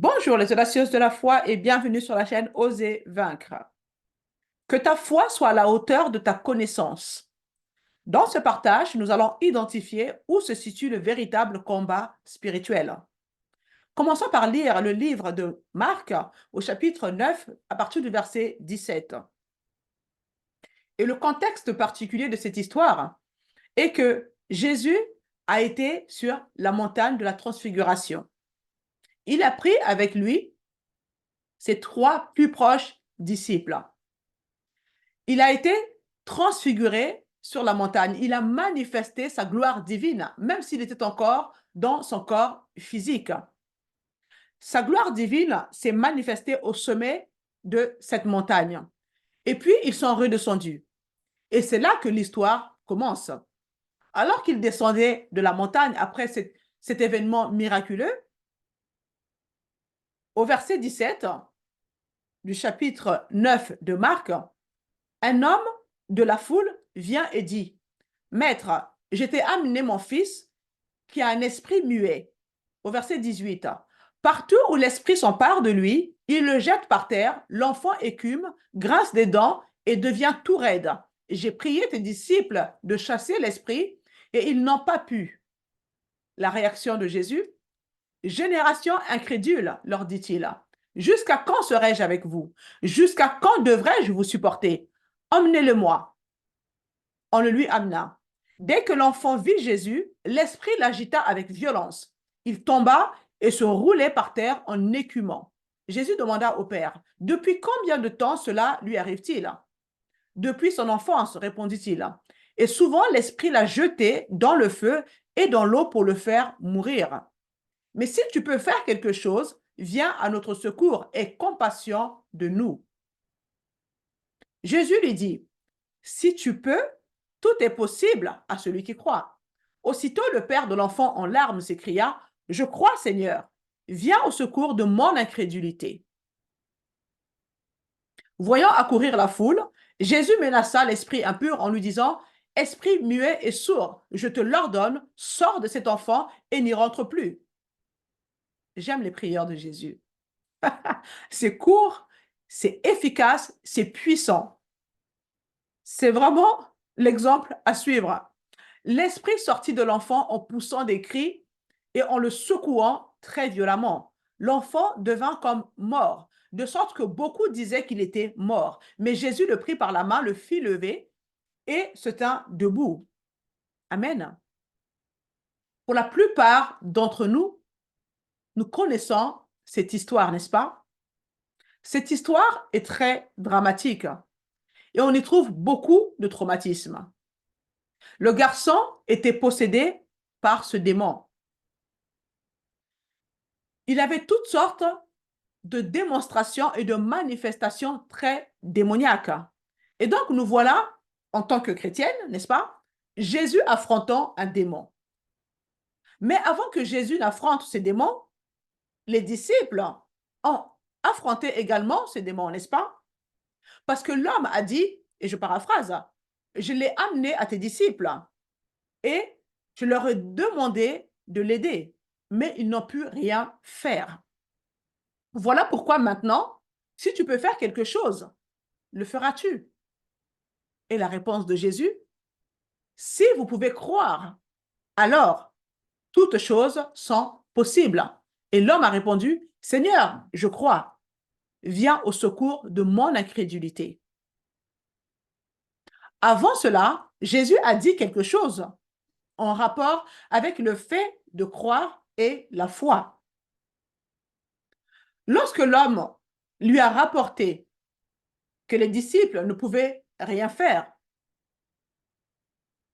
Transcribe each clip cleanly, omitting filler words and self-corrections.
Bonjour les audacieuses de la foi et bienvenue sur la chaîne Oser vaincre. Que ta foi soit à la hauteur de ta connaissance. Dans ce partage, nous allons identifier où se situe le véritable combat spirituel. Commençons par lire le livre de Marc au chapitre 9 à partir du verset 17. Et le contexte particulier de cette histoire est que Jésus a été sur la montagne de la transfiguration. Il a pris avec lui ses trois plus proches disciples. Il a été transfiguré sur la montagne. Il a manifesté sa gloire divine, même s'il était encore dans son corps physique. Sa gloire divine s'est manifestée au sommet de cette montagne. Et puis, ils sont redescendus. Et c'est là que l'histoire commence. Alors qu'ils descendaient de la montagne après cet événement miraculeux, au verset 17 du chapitre 9 de Marc, un homme de la foule vient et dit, Maître, je t'ai amené mon fils qui a un esprit muet. Au verset 18, partout où l'esprit s'empare de lui, il le jette par terre, l'enfant écume, grince des dents et devient tout raide. J'ai prié tes disciples de chasser l'esprit et ils n'ont pas pu. La réaction de Jésus, génération incrédule, leur dit-il, jusqu'à quand serai-je avec vous? Jusqu'à quand devrais-je vous supporter? Emmenez-le-moi. On le lui amena. Dès que l'enfant vit Jésus, l'esprit l'agita avec violence. Il tomba et se roulait par terre en écumant. Jésus demanda au Père, « Depuis combien de temps cela lui arrive-t-il » ? Depuis son enfance, répondit-il. Et souvent l'esprit l'a jeté dans le feu et dans l'eau pour le faire mourir. Mais si tu peux faire quelque chose, viens à notre secours et compassion de nous. Jésus lui dit, si tu peux, tout est possible à celui qui croit. Aussitôt le père de l'enfant en larmes s'écria, je crois Seigneur, viens au secours de mon incrédulité. Voyant accourir la foule, Jésus menaça l'esprit impur en lui disant, esprit muet et sourd, je te l'ordonne, sors de cet enfant et n'y rentre plus. J'aime les prières de Jésus. C'est court, c'est efficace, c'est puissant. C'est vraiment l'exemple à suivre. L'esprit sortit de l'enfant en poussant des cris et en le secouant très violemment. L'enfant devint comme mort, de sorte que beaucoup disaient qu'il était mort. Mais Jésus le prit par la main, le fit lever et se tint debout. Amen. Pour la plupart d'entre nous, nous connaissons cette histoire, n'est-ce pas? Cette histoire est très dramatique et on y trouve beaucoup de traumatisme. Le garçon était possédé par ce démon. Il avait toutes sortes de démonstrations et de manifestations très démoniaques. Et donc, nous voilà, en tant que chrétienne, n'est-ce pas, Jésus affrontant un démon. Mais avant que Jésus n'affronte ces démons, les disciples ont affronté également ces démons, n'est-ce pas? Parce que l'homme a dit, et je paraphrase, je l'ai amené à tes disciples et je leur ai demandé de l'aider, mais ils n'ont pu rien faire. Voilà pourquoi maintenant, si tu peux faire quelque chose, le feras-tu? Et la réponse de Jésus, si vous pouvez croire, alors toutes choses sont possibles. Et l'homme a répondu, Seigneur, je crois, viens au secours de mon incrédulité. Avant cela, Jésus a dit quelque chose en rapport avec le fait de croire et la foi. Lorsque l'homme lui a rapporté que les disciples ne pouvaient rien faire,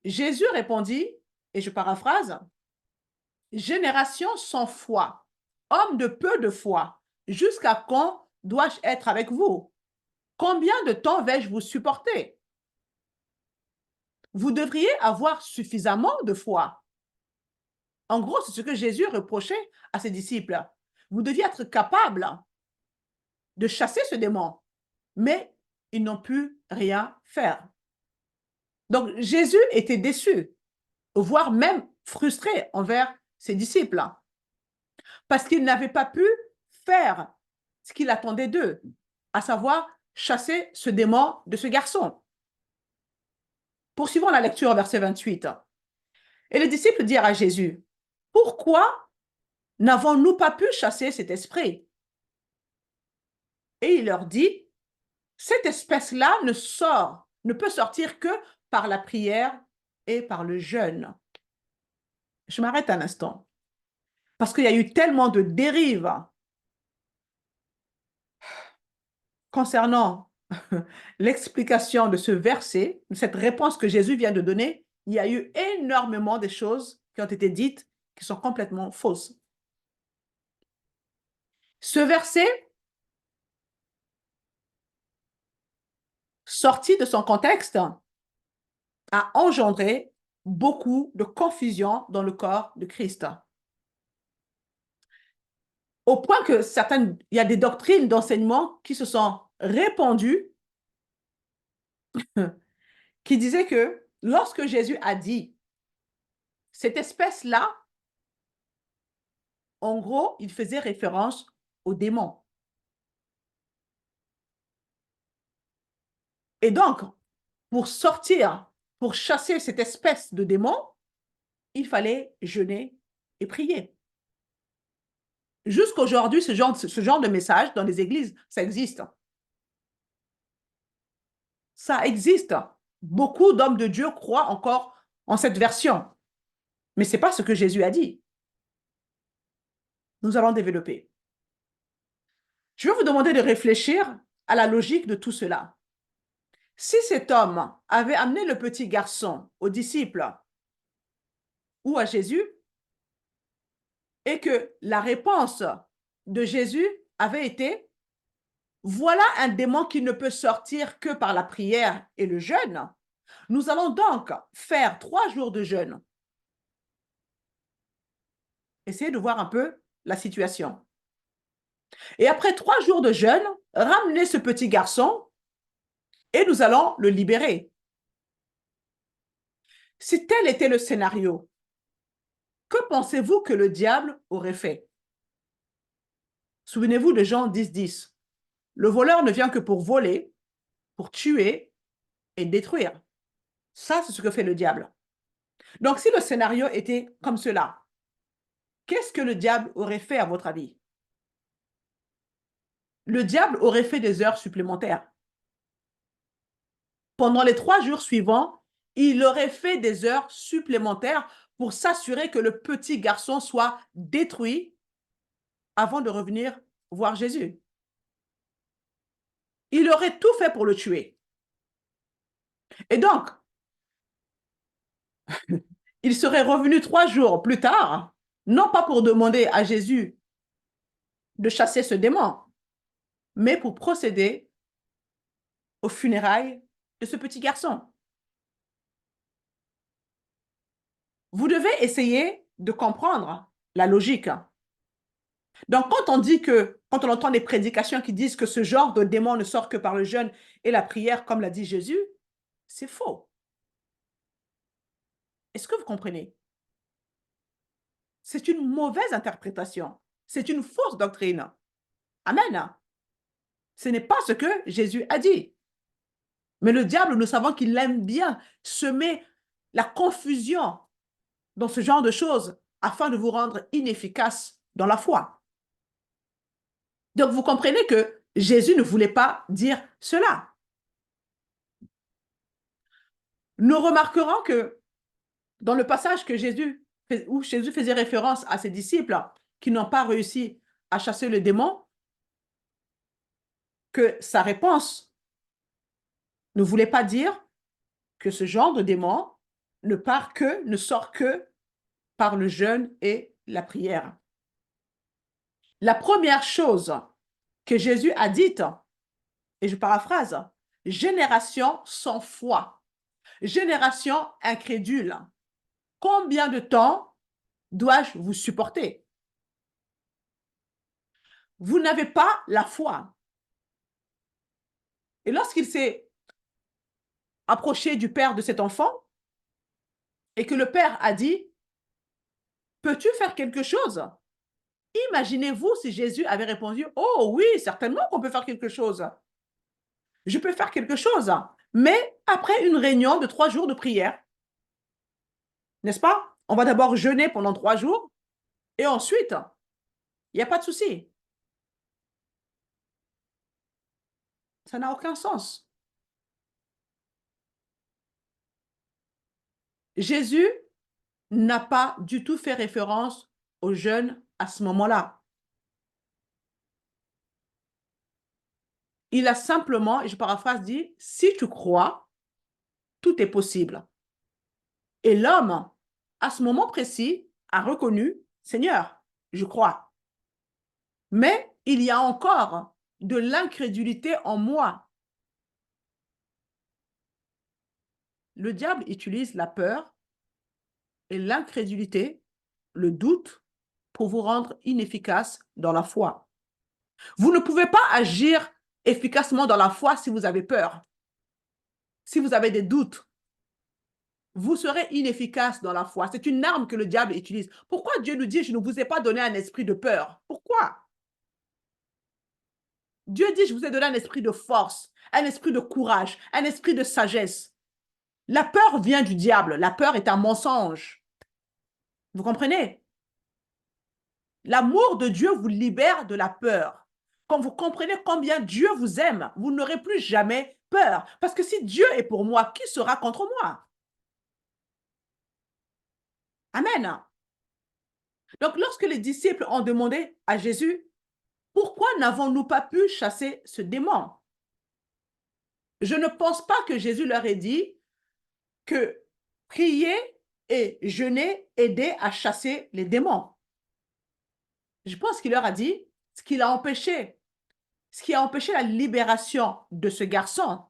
Jésus répondit, et je paraphrase, « Génération sans foi, homme de peu de foi, jusqu'à quand dois-je être avec vous? Combien de temps vais-je vous supporter? Vous devriez avoir suffisamment de foi. » En gros, c'est ce que Jésus reprochait à ses disciples. Vous deviez être capable de chasser ce démon, mais ils n'ont pu rien faire. Donc, Jésus était déçu, voire même frustré envers ses disciples, parce qu'ils n'avaient pas pu faire ce qu'il attendait d'eux, à savoir chasser ce démon de ce garçon. Poursuivons la lecture au verset 28. Et les disciples dirent à Jésus, « Pourquoi n'avons-nous pas pu chasser cet esprit ?» Et il leur dit, « Cette espèce-là ne peut sortir que par la prière et par le jeûne. » Je m'arrête un instant, parce qu'il y a eu tellement de dérives concernant l'explication de ce verset, de cette réponse que Jésus vient de donner. Il y a eu énormément de choses qui ont été dites qui sont complètement fausses. Ce verset, sorti de son contexte, a engendré beaucoup de confusion dans le corps de Christ. Au point que il y a des doctrines d'enseignement qui se sont répandues, qui disaient que lorsque Jésus a dit cette espèce-là, en gros, il faisait référence aux démons. Et donc, pour sortir, pour chasser cette espèce de démon, il fallait jeûner et prier. Jusqu'aujourd'hui, ce genre de message dans les églises, ça existe. Ça existe. Beaucoup d'hommes de Dieu croient encore en cette version. Mais ce n'est pas ce que Jésus a dit. Nous allons développer. Je vais vous demander de réfléchir à la logique de tout cela. Si cet homme avait amené le petit garçon aux disciples ou à Jésus, et que la réponse de Jésus avait été « Voilà un démon qui ne peut sortir que par la prière et le jeûne. Nous allons donc faire 3 jours de jeûne. » Essayez de voir un peu la situation. Et après 3 jours de jeûne, ramenez ce petit garçon et nous allons le libérer. Si tel était le scénario, que pensez-vous que le diable aurait fait? Souvenez-vous de Jean 10:10. Le voleur ne vient que pour voler, pour tuer et détruire. Ça, c'est ce que fait le diable. Donc, si le scénario était comme cela, qu'est-ce que le diable aurait fait à votre avis? Le diable aurait fait des heures supplémentaires. Pendant les 3 jours suivants, il aurait fait des heures supplémentaires pour s'assurer que le petit garçon soit détruit avant de revenir voir Jésus. Il aurait tout fait pour le tuer. Et donc, il serait revenu 3 jours plus tard, non pas pour demander à Jésus de chasser ce démon, mais pour procéder aux funérailles de ce petit garçon. Vous devez essayer de comprendre la logique. Donc, quand on entend des prédications qui disent que ce genre de démon ne sort que par le jeûne et la prière, comme l'a dit Jésus, c'est faux. Est-ce que vous comprenez? C'est une mauvaise interprétation. C'est une fausse doctrine. Amen. Ce n'est pas ce que Jésus a dit. Mais le diable, nous savons qu'il aime bien semer la confusion dans ce genre de choses afin de vous rendre inefficace dans la foi. Donc, vous comprenez que Jésus ne voulait pas dire cela. Nous remarquerons que dans le passage où Jésus faisait référence à ses disciples qui n'ont pas réussi à chasser le démon, que sa réponse ne voulait pas dire que ce genre de démon ne sort que par le jeûne et la prière. La première chose que Jésus a dite, et je paraphrase, « Génération sans foi, génération incrédule, combien de temps dois-je vous supporter? Vous n'avez pas la foi. » Et lorsqu'il s'est approché du père de cet enfant et que le père a dit, « Peux-tu faire quelque chose ?» Imaginez-vous si Jésus avait répondu, « Oh oui, certainement qu'on peut faire quelque chose. Je peux faire quelque chose. » Mais après une réunion de 3 jours de prière, n'est-ce pas? On va d'abord jeûner pendant 3 jours et ensuite, il n'y a pas de souci. Ça n'a aucun sens. Jésus n'a pas du tout fait référence au jeûne à ce moment-là. Il a simplement, et je paraphrase, dit, si tu crois, tout est possible. Et l'homme, à ce moment précis, a reconnu, Seigneur, je crois. Mais il y a encore de l'incrédulité en moi. Le diable utilise la peur et l'incrédulité, le doute, pour vous rendre inefficace dans la foi. Vous ne pouvez pas agir efficacement dans la foi si vous avez peur, si vous avez des doutes. Vous serez inefficace dans la foi. C'est une arme que le diable utilise. Pourquoi Dieu nous dit, je ne vous ai pas donné un esprit de peur? Pourquoi? Dieu dit, je vous ai donné un esprit de force, un esprit de courage, un esprit de sagesse. La peur vient du diable. La peur est un mensonge. Vous comprenez? L'amour de Dieu vous libère de la peur. Quand vous comprenez combien Dieu vous aime, vous n'aurez plus jamais peur. Parce que si Dieu est pour moi, qui sera contre moi? Amen. Donc, lorsque les disciples ont demandé à Jésus, pourquoi n'avons-nous pas pu chasser ce démon? Je ne pense pas que Jésus leur ait dit que prier et jeûner aidaient à chasser les démons. Je pense qu'il leur a dit ce qui a empêché la libération de ce garçon,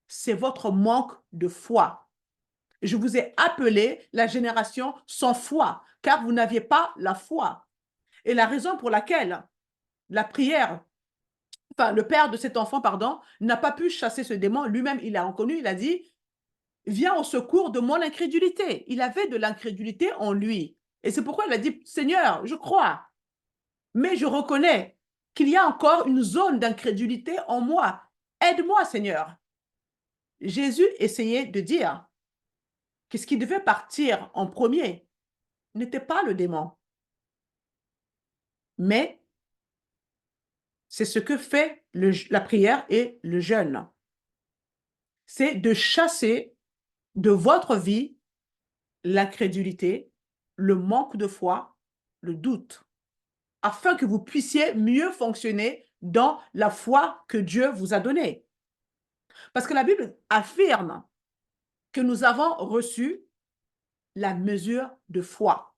c'est votre manque de foi. Je vous ai appelé la génération sans foi, car vous n'aviez pas la foi. Et la raison pour laquelle la prière, le père de cet enfant, n'a pas pu chasser ce démon, lui-même, il a reconnu, il a dit, viens au secours de mon incrédulité. Il avait de l'incrédulité en lui. Et c'est pourquoi il a dit, Seigneur, je crois, mais je reconnais qu'il y a encore une zone d'incrédulité en moi. Aide-moi, Seigneur. Jésus essayait de dire que ce qui devait partir en premier n'était pas le démon, mais c'est ce que fait la prière et le jeûne. C'est de chasser de votre vie l'incrédulité, le manque de foi, le doute, afin que vous puissiez mieux fonctionner dans la foi que Dieu vous a donnée. Parce que la Bible affirme que nous avons reçu la mesure de foi.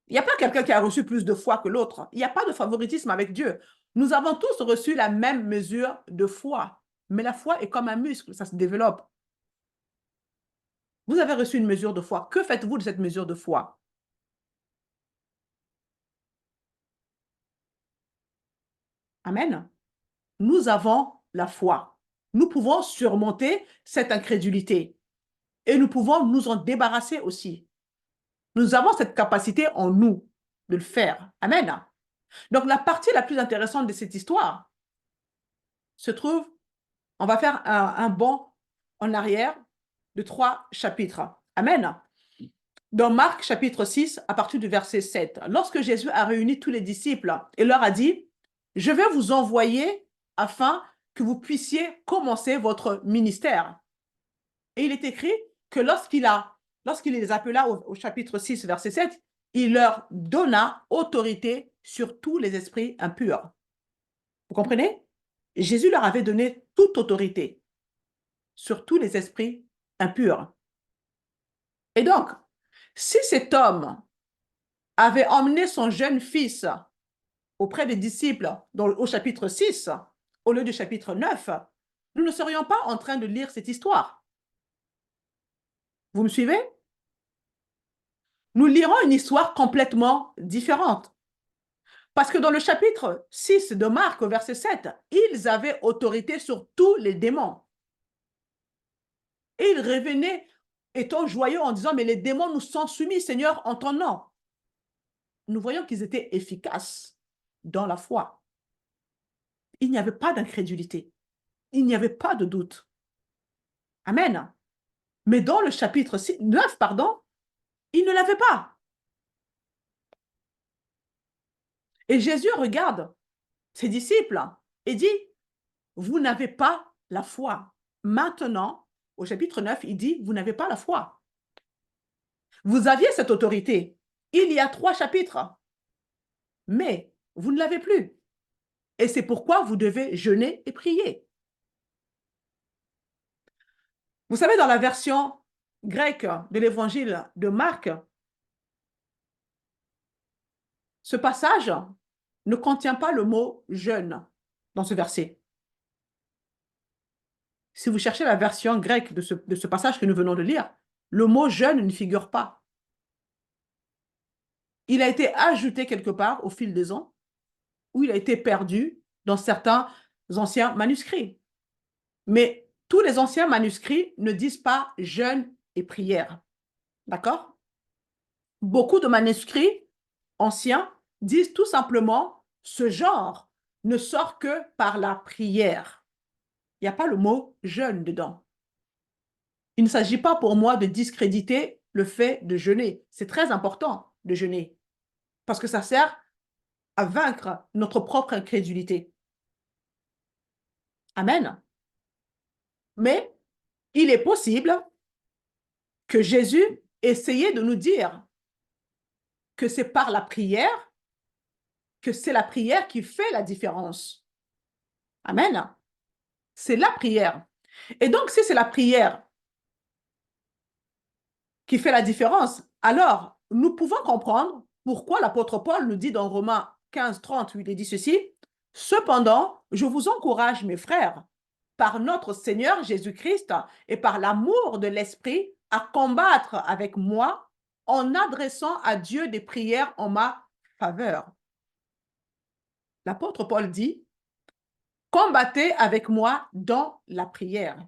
Il n'y a pas quelqu'un qui a reçu plus de foi que l'autre. Il n'y a pas de favoritisme avec Dieu. Nous avons tous reçu la même mesure de foi. Mais la foi est comme un muscle, ça se développe. Vous avez reçu une mesure de foi. Que faites-vous de cette mesure de foi? Amen. Nous avons la foi. Nous pouvons surmonter cette incrédulité et nous pouvons nous en débarrasser aussi. Nous avons cette capacité en nous de le faire. Amen. Donc, la partie la plus intéressante de cette histoire se trouve, on va faire un bond en arrière de 3 chapitres. Amen. Dans Marc chapitre 6, à partir du verset 7, lorsque Jésus a réuni tous les disciples et leur a dit, je vais vous envoyer afin que vous puissiez commencer votre ministère. Et il est écrit que lorsqu'il les appela au chapitre 6, verset 7, il leur donna autorité sur tous les esprits impurs. Vous comprenez? Jésus leur avait donné toute autorité sur tous les esprits impurs. Et donc, si cet homme avait emmené son jeune fils auprès des disciples au chapitre 6, au lieu du chapitre 9, nous ne serions pas en train de lire cette histoire. Vous me suivez? Nous lirons une histoire complètement différente. Parce que dans le chapitre 6 de Marc, au verset 7, ils avaient autorité sur tous les démons. Et ils revenaient étant joyeux en disant, mais les démons nous sont soumis, Seigneur, en ton nom. nous voyons qu'ils étaient efficaces dans la foi. Il n'y avait pas d'incrédulité. Il n'y avait pas de doute. Amen. Mais dans le chapitre 9, il ne l'avait pas. Et Jésus regarde ses disciples et dit, vous n'avez pas la foi. Maintenant, au chapitre 9, il dit, vous n'avez pas la foi. Vous aviez cette autorité il y a 3 chapitres, mais vous ne l'avez plus. Et c'est pourquoi vous devez jeûner et prier. Vous savez, dans la version grecque de l'évangile de Marc, ce passage ne contient pas le mot jeûne dans ce verset. Si vous cherchez la version grecque de ce passage que nous venons de lire, le mot jeûne ne figure pas. Il a été ajouté quelque part au fil des ans, ou il a été perdu dans certains anciens manuscrits. Mais tous les anciens manuscrits ne disent pas jeûne et prière. D'accord? Beaucoup de manuscrits anciens disent tout simplement ce genre ne sort que par la prière. Il n'y a pas le mot jeûne dedans. Il ne s'agit pas pour moi de discréditer le fait de jeûner. C'est très important de jeûner parce que ça sert à vaincre notre propre incrédulité. Amen. Mais il est possible que Jésus essayait de nous dire que c'est par la prière, que c'est la prière qui fait la différence. Amen. C'est la prière. Et donc, si c'est la prière qui fait la différence, alors nous pouvons comprendre pourquoi l'apôtre Paul nous dit dans Romains 15, 30, il est dit ceci, « Cependant, je vous encourage, mes frères, par notre Seigneur Jésus-Christ et par l'amour de l'Esprit, à combattre avec moi en adressant à Dieu des prières en ma faveur. » L'apôtre Paul dit, « Combattez avec moi dans la prière. »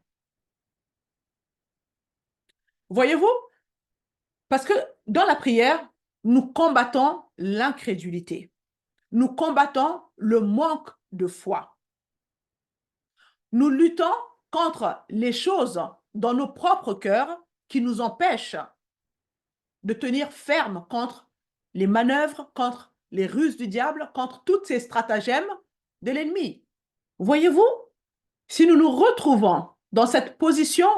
Voyez-vous? Parce que dans la prière, nous combattons l'incrédulité. Nous combattons le manque de foi. Nous luttons contre les choses dans nos propres cœurs qui nous empêchent de tenir ferme contre les manœuvres, contre les ruses du diable, contre tous ces stratagèmes de l'ennemi. Voyez-vous, si nous nous retrouvons dans cette position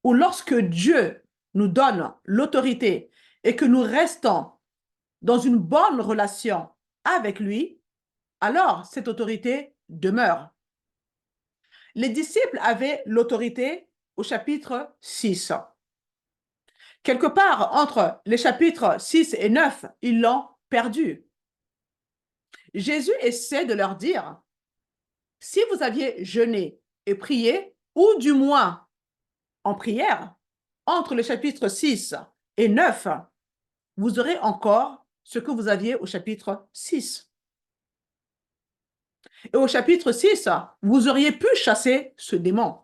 où lorsque Dieu nous donne l'autorité et que nous restons dans une bonne relation avec lui, alors cette autorité demeure. Les disciples avaient l'autorité au chapitre 6. Quelque part entre les chapitres 6 et 9, ils l'ont perdue. Jésus essaie de leur dire, si vous aviez jeûné et prié, ou du moins en prière, entre le chapitre 6 et 9, vous aurez encore ce que vous aviez au chapitre 6. Et au chapitre 6, vous auriez pu chasser ce démon.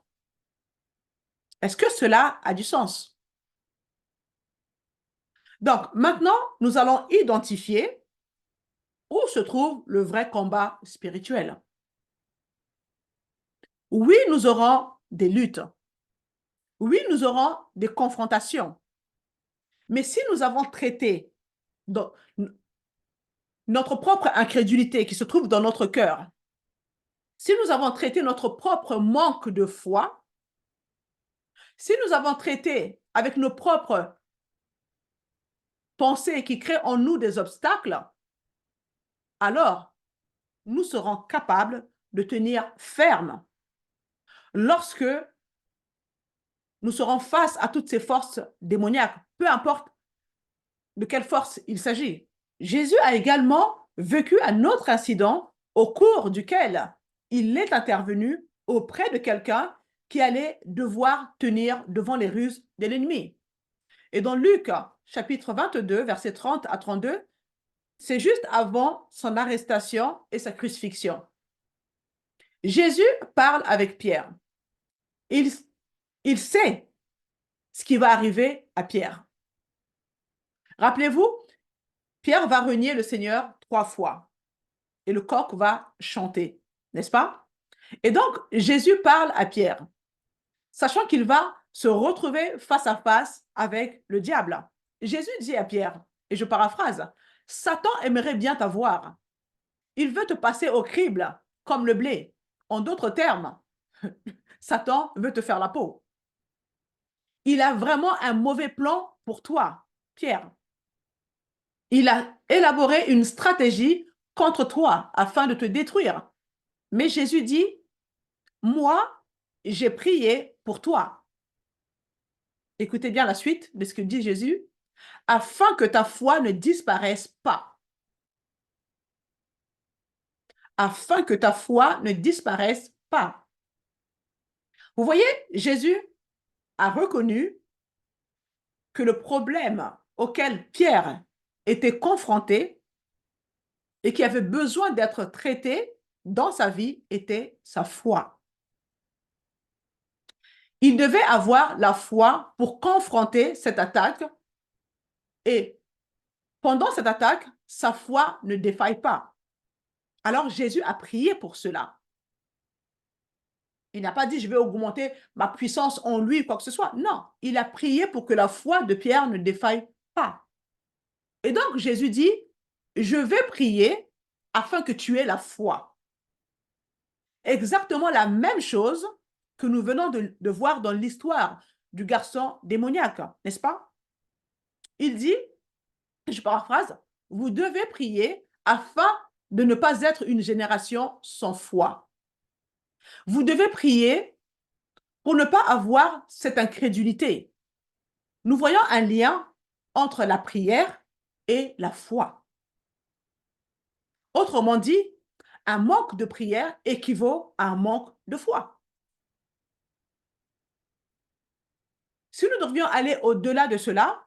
Est-ce que cela a du sens? Donc, maintenant, nous allons identifier où se trouve le vrai combat spirituel. Oui, nous aurons des luttes. Oui, nous aurons des confrontations. Mais si nous avons traité notre propre incrédulité qui se trouve dans notre cœur, si nous avons traité notre propre manque de foi, si nous avons traité avec nos propres pensées qui créent en nous des obstacles, alors nous serons capables de tenir ferme lorsque nous serons face à toutes ces forces démoniaques, peu importe de quelle force il s'agit. Jésus a également vécu un autre incident au cours duquel il est intervenu auprès de quelqu'un qui allait devoir tenir devant les ruses de l'ennemi. Et dans Luc, chapitre 22, versets 30 à 32, c'est juste avant son arrestation et sa crucifixion. Jésus parle avec Pierre. Il sait ce qui va arriver à Pierre. Rappelez-vous, Pierre va renier le Seigneur 3 fois et le coq va chanter, n'est-ce pas? Et donc, Jésus parle à Pierre, sachant qu'il va se retrouver face à face avec le diable. Jésus dit à Pierre, et je paraphrase, Satan aimerait bien t'avoir. Il veut te passer au crible comme le blé. En d'autres termes, Satan veut te faire la peau. Il a vraiment un mauvais plan pour toi, Pierre. Il a élaboré une stratégie contre toi afin de te détruire. Mais Jésus dit, moi, j'ai prié pour toi. Écoutez bien la suite de ce que dit Jésus, afin que ta foi ne disparaisse pas. Afin que ta foi ne disparaisse pas. Vous voyez, Jésus a reconnu que le problème auquel Pierre était confronté et qui avait besoin d'être traité dans sa vie était sa foi. Il devait avoir la foi pour confronter cette attaque et pendant cette attaque, sa foi ne défaille pas. Alors Jésus a prié pour cela. Il n'a pas dit, je vais augmenter ma puissance en lui ou quoi que ce soit. Non, il a prié pour que la foi de Pierre ne défaille pas. Et donc Jésus dit, je vais prier afin que tu aies la foi. Exactement la même chose que nous venons de voir dans l'histoire du garçon démoniaque, n'est-ce pas? Il dit, je paraphrase, vous devez prier afin de ne pas être une génération sans foi. Vous devez prier pour ne pas avoir cette incrédulité. Nous voyons un lien entre la prière et la foi. Autrement dit, un manque de prière équivaut à un manque de foi. Si nous devions aller au-delà de cela,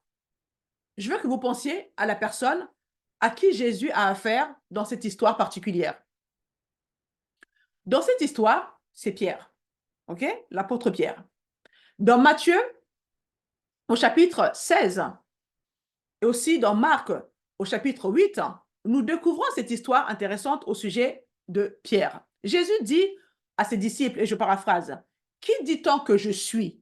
je veux que vous pensiez à la personne à qui Jésus a affaire dans cette histoire particulière. Dans cette histoire, c'est Pierre, ok? L'apôtre Pierre. Dans Matthieu, au chapitre 16, et aussi dans Marc, au chapitre 8, nous découvrons cette histoire intéressante au sujet de Pierre. Jésus dit à ses disciples, et je paraphrase, « Qui dit-on que je suis ?»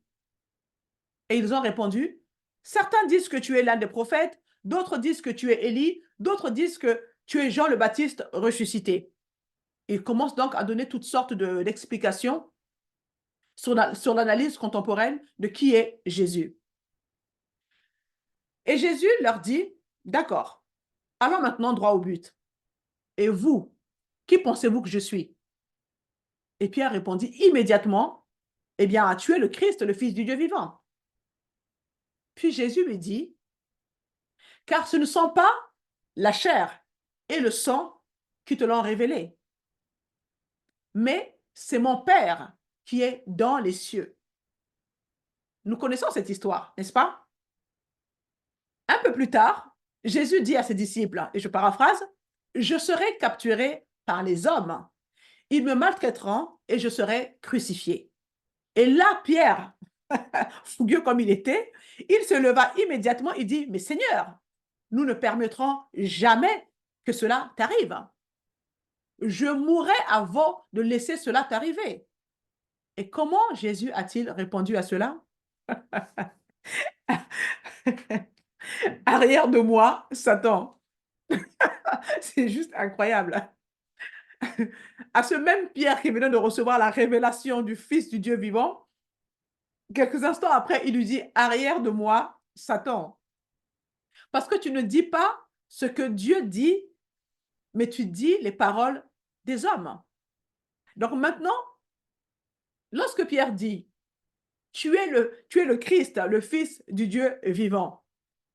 Et ils ont répondu, « Certains disent que tu es l'un des prophètes, d'autres disent que tu es Élie, d'autres disent que tu es Jean le Baptiste ressuscité. » Il commence donc à donner toutes sortes d'explications sur l'analyse contemporaine de qui est Jésus. Et Jésus leur dit, d'accord, allons maintenant droit au but. Et vous, qui pensez-vous que je suis? Et Pierre répondit immédiatement, eh bien, tu es le Christ, le Fils du Dieu vivant. Puis Jésus lui dit, car ce ne sont pas la chair et le sang qui te l'ont révélé, mais c'est mon Père qui est dans les cieux. Nous connaissons cette histoire, n'est-ce pas? Un peu plus tard, Jésus dit à ses disciples, et je paraphrase, « Je serai capturé par les hommes. Ils me maltraiteront et je serai crucifié. » Et là, Pierre, fougueux comme il était, il se leva immédiatement et dit, « Mais Seigneur, nous ne permettrons jamais que cela t'arrive. Je mourrai avant de laisser cela t'arriver. » Et comment Jésus a-t-il répondu à cela? Arrière de moi, Satan. C'est juste incroyable. À ce même Pierre qui venait de recevoir la révélation du Fils du Dieu vivant, quelques instants après, il lui dit, arrière de moi, Satan. Parce que tu ne dis pas ce que Dieu dit, mais tu dis les paroles des hommes. Donc maintenant, lorsque Pierre dit, tu es le Christ, le Fils du Dieu vivant,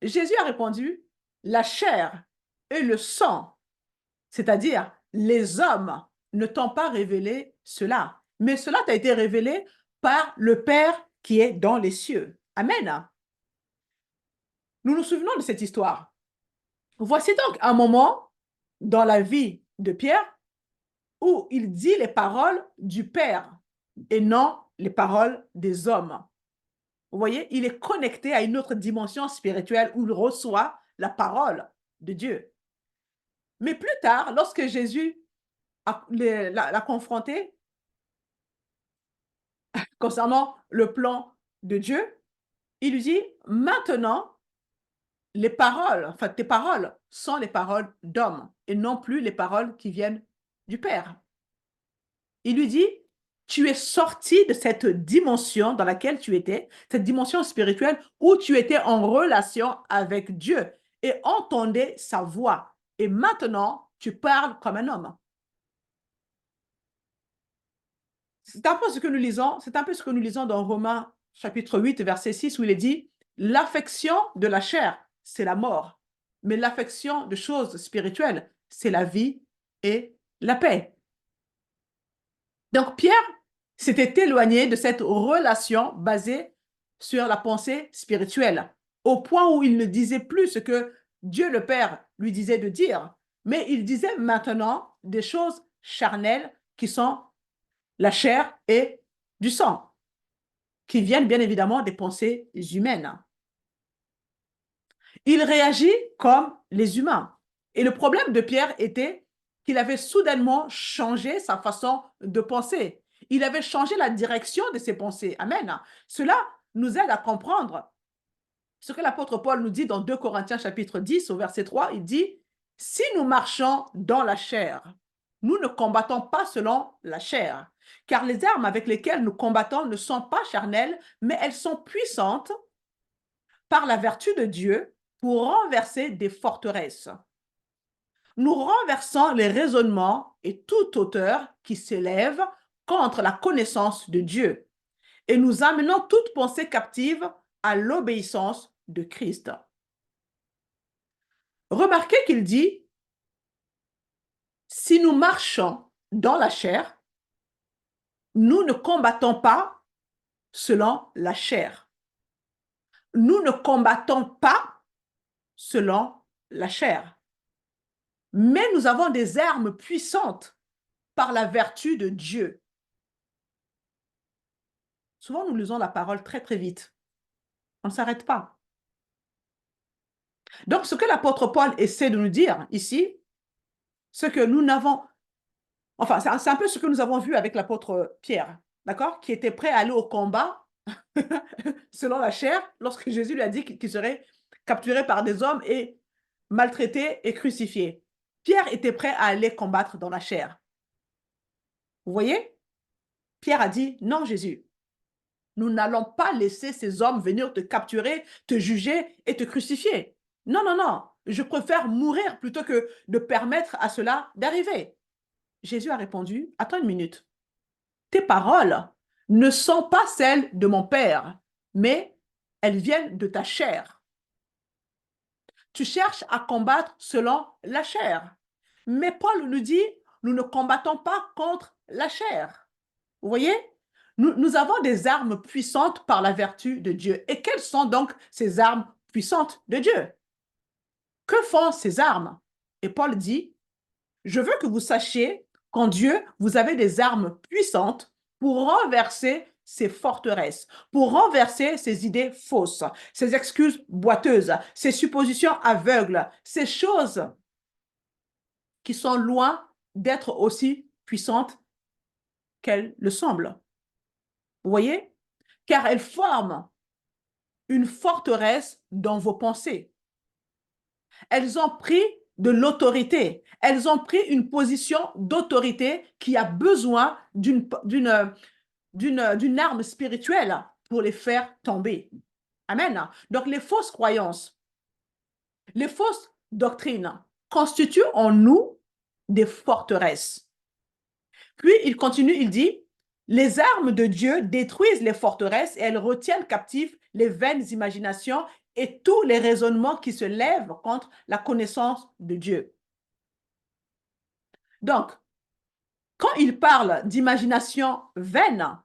Jésus a répondu, la chair et le sang, c'est-à-dire les hommes, ne t'ont pas révélé cela, mais cela t'a été révélé par le Père qui est dans les cieux. Amen. Nous nous souvenons de cette histoire. Voici donc un moment dans la vie de Pierre où il dit les paroles du Père et non les paroles des hommes. Vous voyez, il est connecté à une autre dimension spirituelle où il reçoit la parole de Dieu. Mais plus tard, lorsque Jésus l'a confronté concernant le plan de Dieu, il lui dit, maintenant, les paroles, enfin tes paroles sont les paroles d'homme et non plus les paroles qui viennent du Père. Il lui dit, tu es sorti de cette dimension dans laquelle tu étais, cette dimension spirituelle où tu étais en relation avec Dieu et entendais sa voix. Et maintenant, tu parles comme un homme. C'est un peu ce que nous lisons, c'est un peu ce que nous lisons dans Romains chapitre 8, verset 6, où il est dit, l'affection de la chair, c'est la mort, mais l'affection de choses spirituelles, c'est la vie et la paix. Donc Pierre s'était éloigné de cette relation basée sur la pensée spirituelle, au point où il ne disait plus ce que Dieu le Père lui disait de dire, mais il disait maintenant des choses charnelles qui sont la chair et du sang, qui viennent bien évidemment des pensées humaines. Il réagit comme les humains. Et le problème de Pierre était qu'il avait soudainement changé sa façon de penser. Il avait changé la direction de ses pensées. Amen. Cela nous aide à comprendre ce que l'apôtre Paul nous dit dans 2 Corinthiens chapitre 10 au verset 3. Il dit, si nous marchons dans la chair, nous ne combattons pas selon la chair, car les armes avec lesquelles nous combattons ne sont pas charnelles, mais elles sont puissantes par la vertu de Dieu pour renverser des forteresses. Nous renversons les raisonnements et toute hauteur qui s'élève contre la connaissance de Dieu et nous amenons toute pensée captive à l'obéissance de Christ. Remarquez qu'il dit, si nous marchons dans la chair, nous ne combattons pas selon la chair. Nous ne combattons pas selon la chair. Mais nous avons des armes puissantes par la vertu de Dieu. Souvent, nous lisons la parole très, très vite. On ne s'arrête pas. Donc, ce que l'apôtre Paul essaie de nous dire ici, c'est que nous n'avons... Enfin, c'est un peu ce que nous avons vu avec l'apôtre Pierre, d'accord? Qui était prêt à aller au combat selon la chair lorsque Jésus lui a dit qu'il serait capturé par des hommes et maltraité et crucifié. Pierre était prêt à aller combattre dans la chair. Vous voyez? Pierre a dit, non, Jésus, nous n'allons pas laisser ces hommes venir te capturer, te juger et te crucifier. Non, non, non. Je préfère mourir plutôt que de permettre à cela d'arriver. Jésus a répondu, attends une minute. Tes paroles ne sont pas celles de mon Père, mais elles viennent de ta chair. Tu cherches à combattre selon la chair. Mais Paul nous dit, nous ne combattons pas contre la chair. Vous voyez? Nous avons des armes puissantes par la vertu de Dieu. Et quelles sont donc ces armes puissantes de Dieu? Que font ces armes? Et Paul dit, je veux que vous sachiez qu'en Dieu, vous avez des armes puissantes pour renverser ces forteresses, pour renverser ces idées fausses, ces excuses boiteuses, ces suppositions aveugles, ces choses qui sont loin d'être aussi puissantes qu'elles le semblent. Vous voyez? Car elles forment une forteresse dans vos pensées. Elles ont pris de l'autorité. Elles ont pris une position d'autorité qui a besoin d'une arme spirituelle pour les faire tomber. Amen. Donc, les fausses croyances, les fausses doctrines constituent en nous des forteresses. Puis, il continue, il dit, les armes de Dieu détruisent les forteresses et elles retiennent captifs les vaines imaginations et tous les raisonnements qui se lèvent contre la connaissance de Dieu. Donc, quand il parle d'imagination vaine,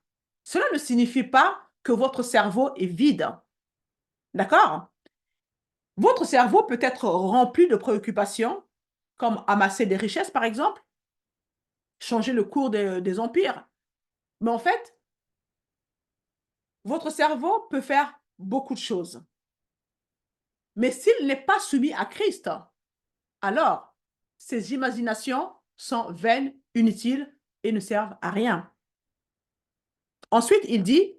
cela ne signifie pas que votre cerveau est vide. D'accord? Votre cerveau peut être rempli de préoccupations, comme amasser des richesses, par exemple, changer le cours des empires. Mais en fait, votre cerveau peut faire beaucoup de choses. Mais s'il n'est pas soumis à Christ, alors ces imaginations sont vaines, inutiles et ne servent à rien. Ensuite, il dit,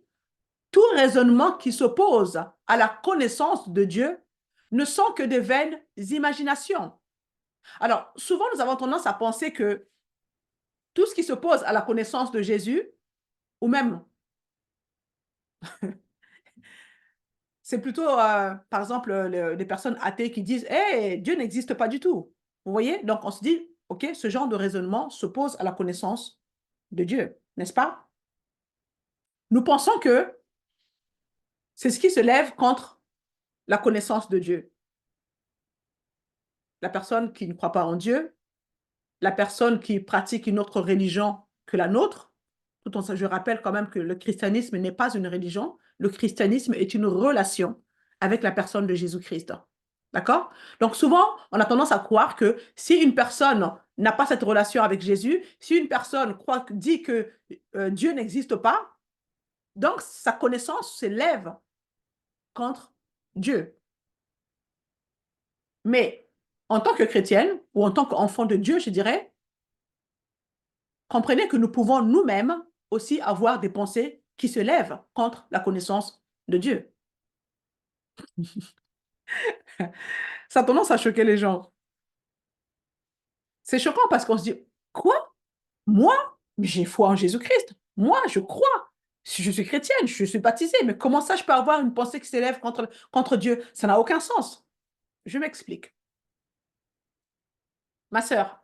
tout raisonnement qui s'oppose à la connaissance de Dieu ne sont que de vaines imaginations. Alors, souvent, nous avons tendance à penser que tout ce qui s'oppose à la connaissance de Jésus, ou même, c'est plutôt, par exemple, les personnes athées qui disent, hey, Dieu n'existe pas du tout. Vous voyez? Donc, on se dit, OK, ce genre de raisonnement s'oppose à la connaissance de Dieu, n'est-ce pas? Nous pensons que c'est ce qui se lève contre la connaissance de Dieu. La personne qui ne croit pas en Dieu, la personne qui pratique une autre religion que la nôtre. Tout en ça, je rappelle quand même que le christianisme n'est pas une religion. Le christianisme est une relation avec la personne de Jésus-Christ. D'accord? Donc souvent, on a tendance à croire que si une personne n'a pas cette relation avec Jésus, si une personne dit que Dieu n'existe pas, donc sa connaissance s'élève contre Dieu. Mais en tant que chrétienne ou en tant qu'enfant de Dieu, je dirais, comprenez que nous pouvons nous-mêmes aussi avoir des pensées qui se lèvent contre la connaissance de Dieu. Ça a tendance à choquer les gens. C'est choquant parce qu'on se dit, quoi? Moi, j'ai foi en Jésus-Christ. Moi, je crois. Si je suis chrétienne, je suis baptisée. Mais comment ça, je peux avoir une pensée qui s'élève contre Dieu? Ça n'a aucun sens. Je m'explique. Ma sœur,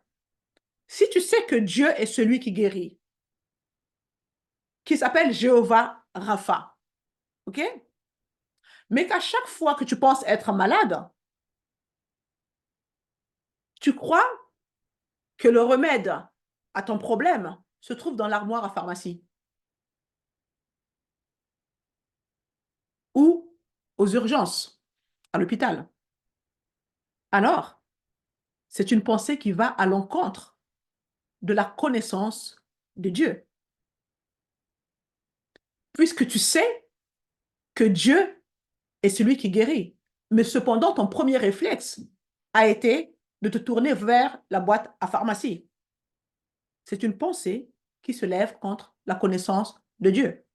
si tu sais que Dieu est celui qui guérit, qui s'appelle Jéhovah Rapha, ok? Mais qu'à chaque fois que tu penses être malade, tu crois que le remède à ton problème se trouve dans l'armoire à pharmacie ou aux urgences à l'hôpital. Alors, c'est une pensée qui va à l'encontre de la connaissance de Dieu. Puisque tu sais que Dieu est celui qui guérit. Mais cependant, ton premier réflexe a été de te tourner vers la boîte à pharmacie. C'est une pensée qui se lève contre la connaissance de Dieu.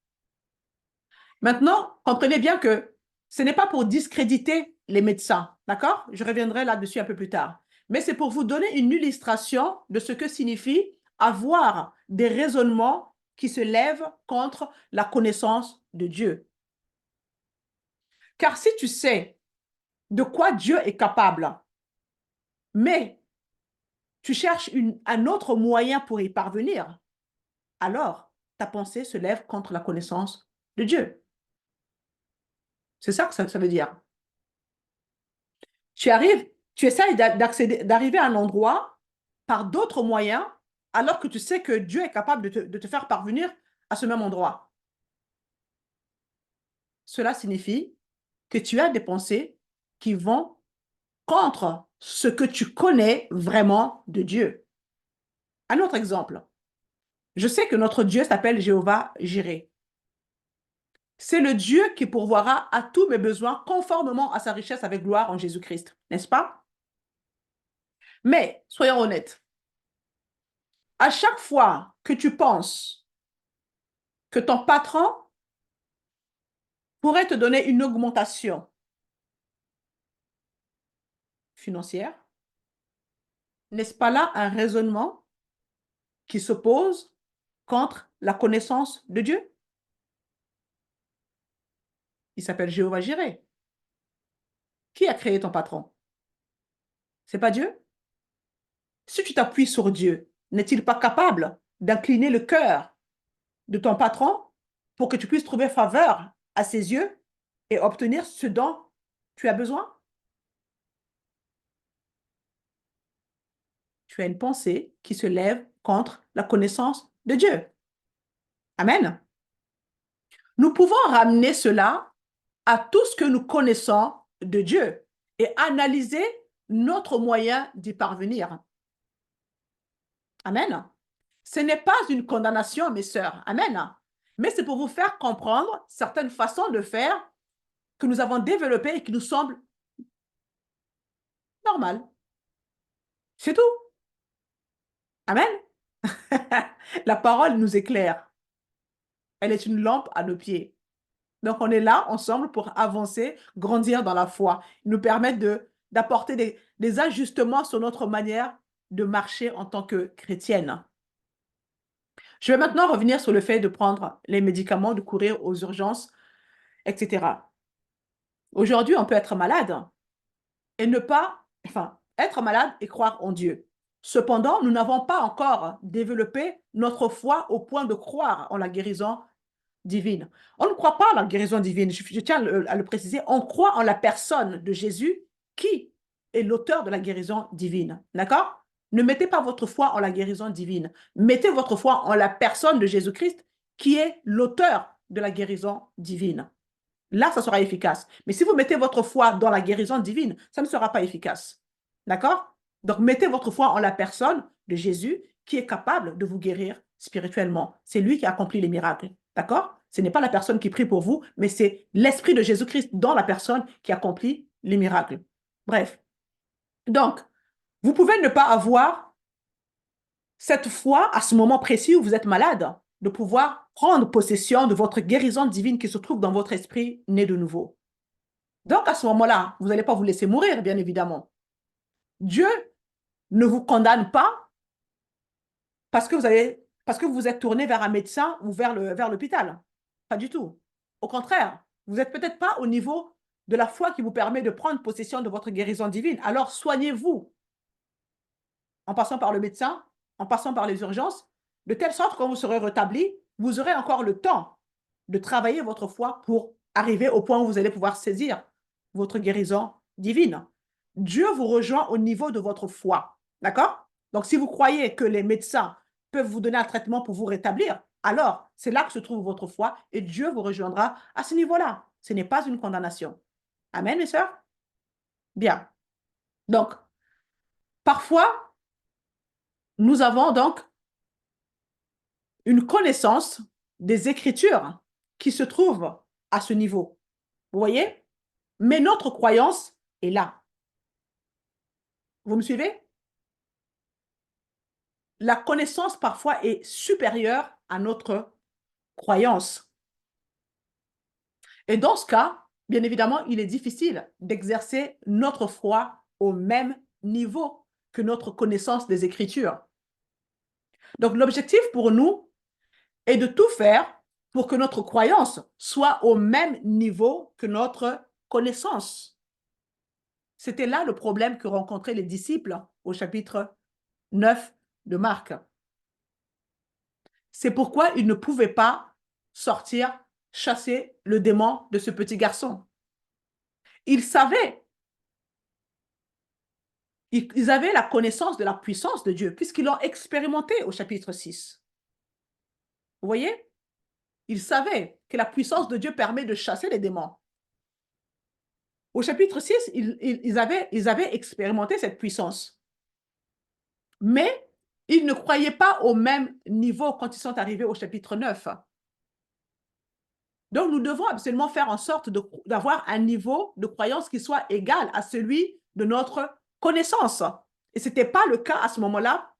Maintenant, comprenez bien que ce n'est pas pour discréditer les médecins, d'accord? Je reviendrai là-dessus un peu plus tard. Mais c'est pour vous donner une illustration de ce que signifie avoir des raisonnements qui se lèvent contre la connaissance de Dieu. Car si tu sais de quoi Dieu est capable, mais tu cherches un autre moyen pour y parvenir, alors ta pensée se lève contre la connaissance de Dieu. C'est ça que ça veut dire. Tu arrives, tu essayes d'arriver à un endroit par d'autres moyens, alors que tu sais que Dieu est capable de te faire parvenir à ce même endroit. Cela signifie que tu as des pensées qui vont contre ce que tu connais vraiment de Dieu. Un autre exemple. Je sais que notre Dieu s'appelle Jéhovah Jireh. C'est le Dieu qui pourvoira à tous mes besoins conformément à sa richesse avec gloire en Jésus-Christ, n'est-ce pas? Mais, soyons honnêtes, à chaque fois que tu penses que ton patron pourrait te donner une augmentation financière, n'est-ce pas là un raisonnement qui s'oppose contre la connaissance de Dieu? Il s'appelle Jéhovah Jireh. Qui a créé ton patron? C'est pas Dieu? Si tu t'appuies sur Dieu, n'est-il pas capable d'incliner le cœur de ton patron pour que tu puisses trouver faveur à ses yeux et obtenir ce dont tu as besoin? Tu as une pensée qui se lève contre la connaissance de Dieu. Amen. Nous pouvons ramener cela à tout ce que nous connaissons de Dieu et analyser notre moyen d'y parvenir. Amen. Ce n'est pas une condamnation, mes sœurs. Amen. Mais c'est pour vous faire comprendre certaines façons de faire que nous avons développées et qui nous semblent normales. C'est tout. Amen. La parole nous éclaire. Elle est une lampe à nos pieds. Donc, on est là ensemble pour avancer, grandir dans la foi, nous permettre d'apporter des ajustements sur notre manière de marcher en tant que chrétienne. Je vais maintenant revenir sur le fait de prendre les médicaments, de courir aux urgences, etc. Aujourd'hui, on peut être malade et ne pas, enfin, être malade et croire en Dieu. Cependant, nous n'avons pas encore développé notre foi au point de croire en la guérison divine. On ne croit pas en la guérison divine, je tiens à le préciser, on croit en la personne de Jésus qui est l'auteur de la guérison divine. D'accord? Ne mettez pas votre foi en la guérison divine, mettez votre foi en la personne de Jésus-Christ qui est l'auteur de la guérison divine. Là, ça sera efficace. Mais si vous mettez votre foi dans la guérison divine, ça ne sera pas efficace. D'accord? Donc, mettez votre foi en la personne de Jésus qui est capable de vous guérir spirituellement. C'est lui qui accomplit les miracles. D'accord? Ce n'est pas la personne qui prie pour vous, mais c'est l'Esprit de Jésus-Christ dans la personne qui accomplit les miracles. Bref. Donc, vous pouvez ne pas avoir cette foi à ce moment précis où vous êtes malade, de pouvoir prendre possession de votre guérison divine qui se trouve dans votre esprit né de nouveau. Donc, à ce moment-là, vous n'allez pas vous laisser mourir, bien évidemment. Dieu ne vous condamne pas parce que vous êtes tourné vers un médecin ou vers l'hôpital. Pas du tout. Au contraire, vous n'êtes peut-être pas au niveau de la foi qui vous permet de prendre possession de votre guérison divine. Alors, soignez-vous en passant par le médecin, en passant par les urgences, de telle sorte que quand vous serez rétabli, vous aurez encore le temps de travailler votre foi pour arriver au point où vous allez pouvoir saisir votre guérison divine. Dieu vous rejoint au niveau de votre foi. D'accord? Donc, si vous croyez que les médecins peuvent vous donner un traitement pour vous rétablir, alors c'est là que se trouve votre foi et Dieu vous rejoindra à ce niveau-là. Ce n'est pas une condamnation. Amen, mes sœurs? Bien. Donc, parfois, nous avons donc une connaissance des Écritures qui se trouvent à ce niveau. Vous voyez? Mais notre croyance est là. Vous me suivez? La connaissance parfois est supérieure à notre croyance. Et dans ce cas, bien évidemment, il est difficile d'exercer notre foi au même niveau que notre connaissance des Écritures. Donc l'objectif pour nous est de tout faire pour que notre croyance soit au même niveau que notre connaissance. C'était là le problème que rencontraient les disciples au chapitre 9 de Marc. C'est pourquoi ils ne pouvaient pas sortir, chasser le démon de ce petit garçon. Ils savaient, ils avaient la connaissance de la puissance de Dieu, puisqu'ils l'ont expérimenté au chapitre 6. Vous voyez? Ils savaient que la puissance de Dieu permet de chasser les démons. Au chapitre 6, ils avaient expérimenté cette puissance. Mais ils ne croyaient pas au même niveau quand ils sont arrivés au chapitre 9. Donc, nous devons absolument faire en sorte d'avoir un niveau de croyance qui soit égal à celui de notre connaissance. Et ce n'était pas le cas à ce moment-là,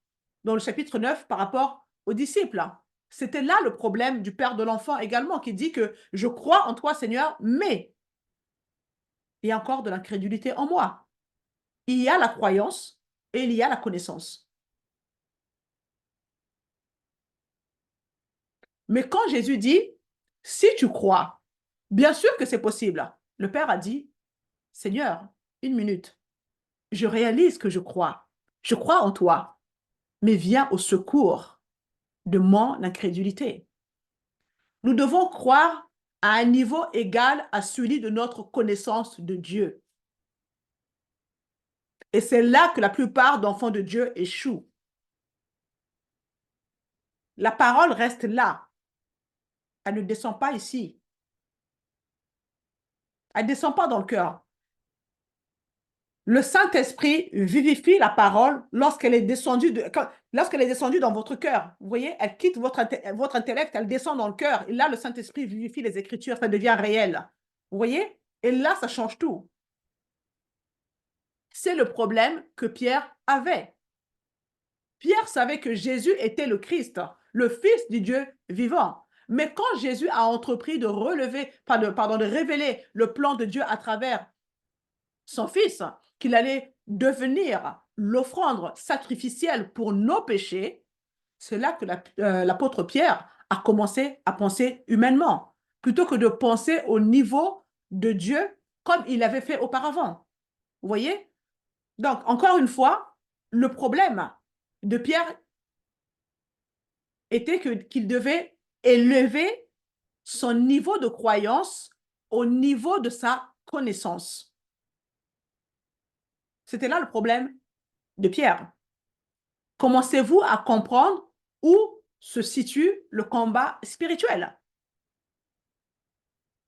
dans le chapitre 9, par rapport aux disciples. C'était là le problème du père de l'enfant également, qui dit que je crois en toi, Seigneur, mais il y a encore de l'incrédulité en moi. Il y a la croyance et il y a la connaissance. Mais quand Jésus dit, si tu crois, bien sûr que c'est possible. Le Père a dit, Seigneur, une minute, je réalise que je crois en toi, mais viens au secours de mon incrédulité. Nous devons croire à un niveau égal à celui de notre connaissance de Dieu. Et c'est là que la plupart d'enfants de Dieu échouent. La parole reste là. Elle ne descend pas ici. Elle ne descend pas dans le cœur. Le Saint-Esprit vivifie la parole lorsqu'elle est descendue dans votre cœur. Vous voyez, elle quitte votre intellect, elle descend dans le cœur. Et là, le Saint-Esprit vivifie les Écritures, ça devient réel. Vous voyez? Et là, ça change tout. C'est le problème que Pierre avait. Pierre savait que Jésus était le Christ, le Fils du Dieu vivant. Mais quand Jésus a entrepris de relever, de révéler le plan de Dieu à travers son Fils, qu'il allait devenir l'offrande sacrificielle pour nos péchés, c'est là que l'apôtre Pierre a commencé à penser humainement, plutôt que de penser au niveau de Dieu comme il avait fait auparavant. Vous voyez? Donc, encore une fois, le problème de Pierre était qu'il devait élever son niveau de croyance au niveau de sa connaissance. C'était là le problème de Pierre. Commencez-vous à comprendre où se situe le combat spirituel?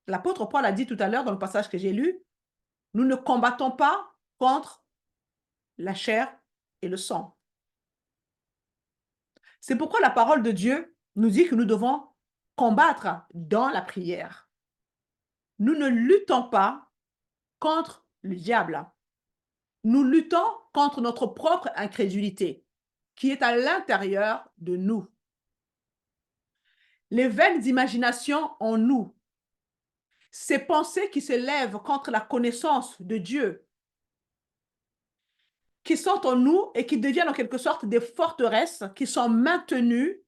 L'apôtre Paul a dit tout à l'heure dans le passage que j'ai lu, nous ne combattons pas contre la chair et le sang. C'est pourquoi la parole de Dieu nous dit que nous devons combattre dans la prière. Nous ne luttons pas contre le diable. Nous luttons contre notre propre incrédulité qui est à l'intérieur de nous. Les vaines imaginations en nous, ces pensées qui s'élèvent contre la connaissance de Dieu, qui sont en nous et qui deviennent en quelque sorte des forteresses qui sont maintenues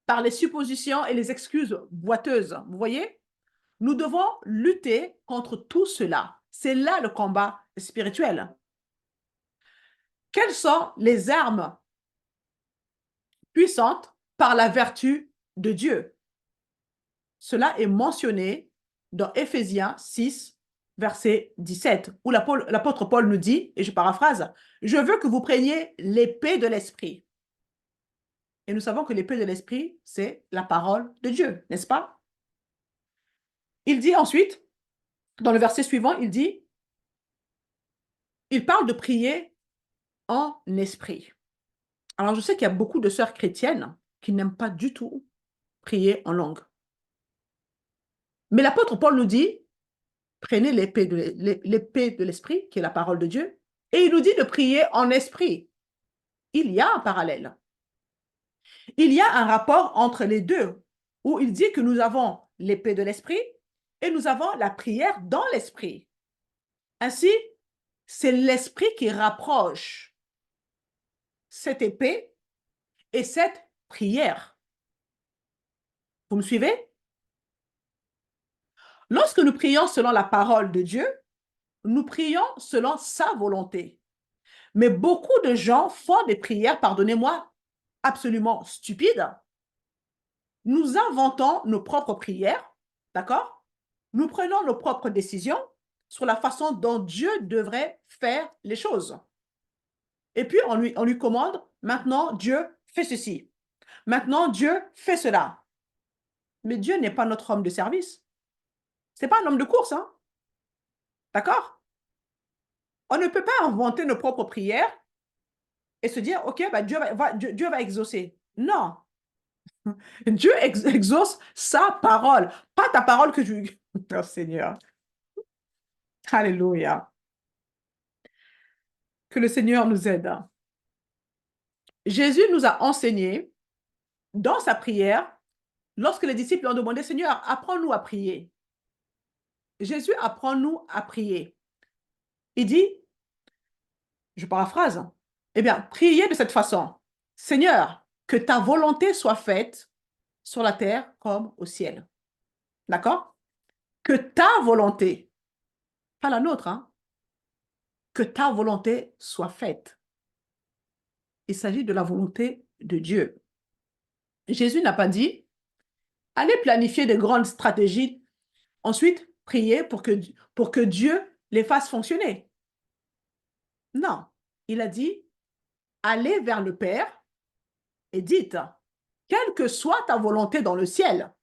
par les suppositions et les excuses boiteuses. Vous voyez? Nous devons lutter contre tout cela. C'est là le combat spirituel. Quelles sont les armes puissantes par la vertu de Dieu? Cela est mentionné dans Éphésiens 6, verset 17, où l'apôtre Paul nous dit, et je paraphrase, « Je veux que vous preniez l'épée de l'esprit. » Et nous savons que l'épée de l'esprit, c'est la parole de Dieu, n'est-ce pas? Il dit ensuite, dans le verset suivant, il parle de prier en esprit. Alors, je sais qu'il y a beaucoup de sœurs chrétiennes qui n'aiment pas du tout prier en langue. Mais l'apôtre Paul nous dit, prenez l'épée de l'esprit, qui est la parole de Dieu, et il nous dit de prier en esprit. Il y a un parallèle. Il y a un rapport entre les deux, où il dit que nous avons l'épée de l'esprit et nous avons la prière dans l'esprit. Ainsi, c'est l'esprit qui rapproche cette épée et cette prière. Vous me suivez? Lorsque nous prions selon la parole de Dieu, nous prions selon sa volonté. Mais beaucoup de gens font des prières, pardonnez-moi, absolument stupides. Nous inventons nos propres prières, d'accord? Nous prenons nos propres décisions sur la façon dont Dieu devrait faire les choses. Et puis, on lui commande, maintenant, Dieu fait ceci. Maintenant, Dieu fait cela. Mais Dieu n'est pas notre homme de service. Ce n'est pas un homme de course, hein? D'accord? On ne peut pas inventer nos propres prières et se dire, OK, bah Dieu va exaucer. Non. Dieu exauce sa parole, pas ta parole que tu... Oh Seigneur. Alléluia. Que le Seigneur nous aide. Jésus nous a enseigné dans sa prière, lorsque les disciples ont demandé, Seigneur, apprends-nous à prier. Jésus apprend-nous à prier. Il dit, je paraphrase, eh bien, priez de cette façon. Seigneur, que ta volonté soit faite sur la terre comme au ciel. D'accord? Que ta volonté, pas la nôtre, hein, que ta volonté soit faite. Il s'agit de la volonté de Dieu. Jésus n'a pas dit, allez planifier de grandes stratégies, ensuite prier pour que Dieu les fasse fonctionner. Non, il a dit, allez vers le Père et dites, quelle que soit ta volonté dans le ciel,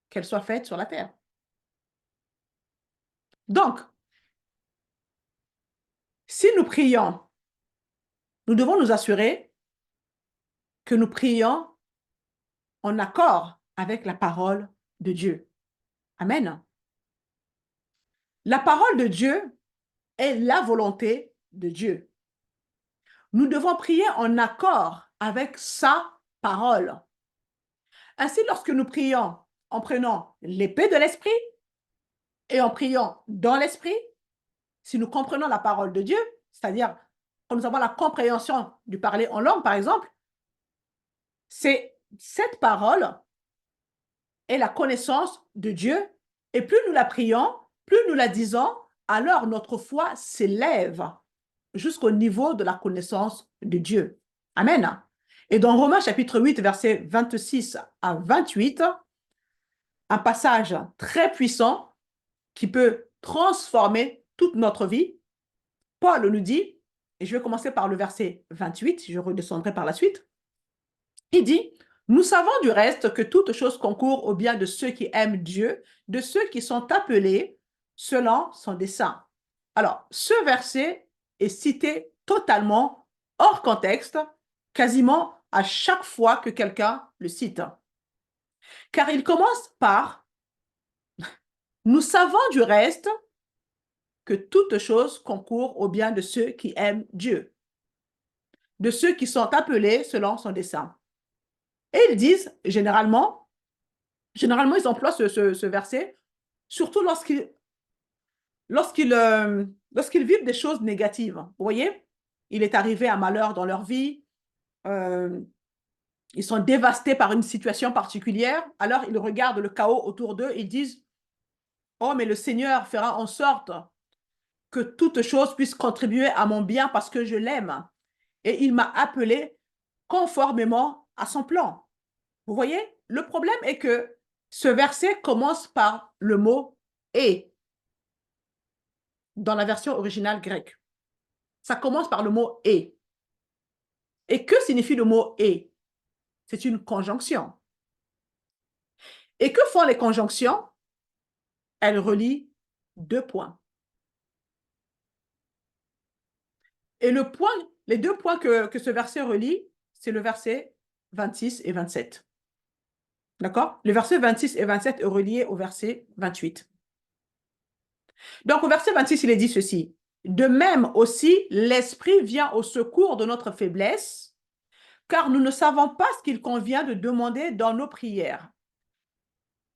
qu'elle soit faite sur la terre. Donc, si nous prions, nous devons nous assurer que nous prions en accord avec la parole de Dieu. Amen. La parole de Dieu est la volonté de Dieu. Nous devons prier en accord avec sa parole. Ainsi, lorsque nous prions en prenant l'épée de l'esprit et en priant dans l'esprit, si nous comprenons la parole de Dieu, c'est-à-dire quand nous avons la compréhension du parler en langue, par exemple, c'est cette parole et la connaissance de Dieu, et plus nous la prions, plus nous la disons, alors notre foi s'élève jusqu'au niveau de la connaissance de Dieu. Amen. Et dans Romains chapitre 8, versets 26 à 28, un passage très puissant qui peut transformer toute notre vie, Paul nous dit, et je vais commencer par le verset 28, je redescendrai par la suite, il dit, nous savons du reste que toute chose concourt au bien de ceux qui aiment Dieu, de ceux qui sont appelés selon son dessein. Alors, ce verset est cité totalement hors contexte, quasiment à chaque fois que quelqu'un le cite. Car il commence par, nous savons du reste que toute chose concourt au bien de ceux qui aiment Dieu, de ceux qui sont appelés selon son dessein. Et ils disent, généralement, ils emploient ce verset, surtout lorsqu'ils vivent des choses négatives. Vous voyez, il est arrivé un malheur dans leur vie, ils sont dévastés par une situation particulière, alors ils regardent le chaos autour d'eux, ils disent, oh, mais le Seigneur fera en sorte que toute chose puisse contribuer à mon bien parce que je l'aime. Et il m'a appelé conformément à son plan. Vous voyez, le problème est que ce verset commence par le mot « et » dans la version originale grecque. Ça commence par le mot « et ». Et que signifie le mot « et » ? C'est une conjonction. Et que font les conjonctions ? Elles relient deux points. Et les deux points que ce verset relie, c'est le verset 26 et 27. D'accord ? Le verset 26 et 27 est relié au verset 28. Donc, au verset 26, il est dit ceci. De même aussi, l'Esprit vient au secours de notre faiblesse, car nous ne savons pas ce qu'il convient de demander dans nos prières.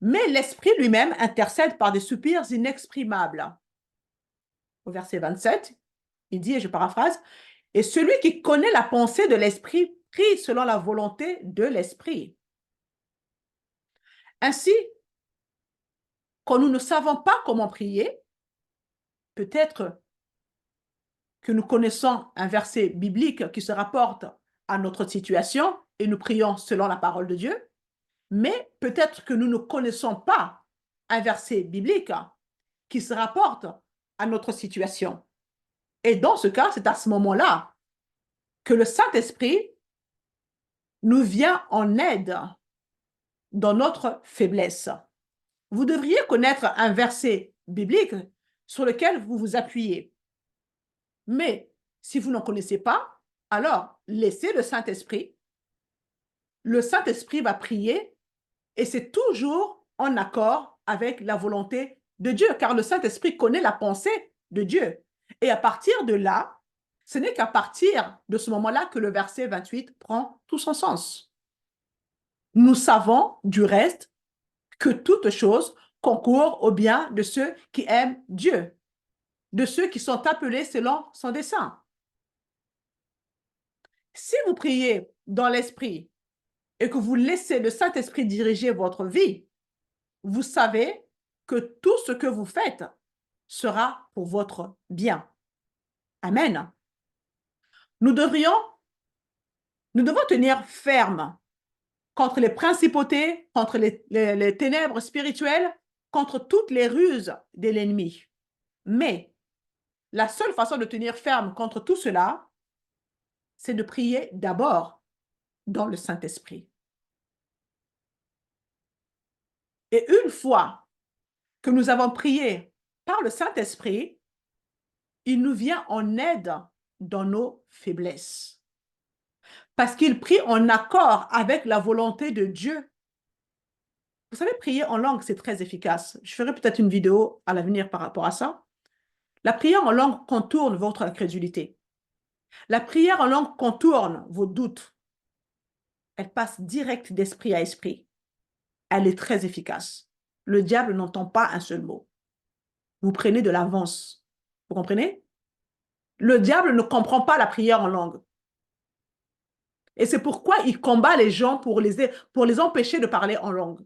Mais l'Esprit lui-même intercède par des soupirs inexprimables. Au verset 27, il dit, et je paraphrase, « Et celui qui connaît la pensée de l'Esprit prie selon la volonté de l'Esprit. » Ainsi, quand nous ne savons pas comment prier, peut-être que nous connaissons un verset biblique qui se rapporte à notre situation et nous prions selon la parole de Dieu, mais peut-être que nous ne connaissons pas un verset biblique qui se rapporte à notre situation. Et dans ce cas, c'est à ce moment-là que le Saint-Esprit nous vient en aide dans notre faiblesse. Vous devriez connaître un verset biblique sur lequel vous vous appuyez. Mais si vous n'en connaissez pas, alors laissez le Saint-Esprit. Le Saint-Esprit va prier et c'est toujours en accord avec la volonté de Dieu, car le Saint-Esprit connaît la pensée de Dieu. Et à partir de là, ce n'est qu'à partir de ce moment-là que le verset 28 prend tout son sens. Nous savons du reste que toute chose concourt au bien de ceux qui aiment Dieu, de ceux qui sont appelés selon son dessein. Si vous priez dans l'esprit et que vous laissez le Saint-Esprit diriger votre vie, vous savez que tout ce que vous faites sera pour votre bien. Amen. Nous devons tenir ferme contre les principautés, contre les ténèbres spirituelles, contre toutes les ruses de l'ennemi. Mais la seule façon de tenir ferme contre tout cela, c'est de prier d'abord dans le Saint-Esprit. Et une fois que nous avons prié par le Saint-Esprit, il nous vient en aide dans nos faiblesses. Parce qu'il prie en accord avec la volonté de Dieu. Vous savez, prier en langue, c'est très efficace. Je ferai peut-être une vidéo à l'avenir par rapport à ça. La prière en langue contourne votre incrédulité. La prière en langue contourne vos doutes. Elle passe direct d'esprit à esprit. Elle est très efficace. Le diable n'entend pas un seul mot. Vous prenez de l'avance. Vous comprenez? Le diable ne comprend pas la prière en langue. Et c'est pourquoi il combat les gens pour les empêcher de parler en langue.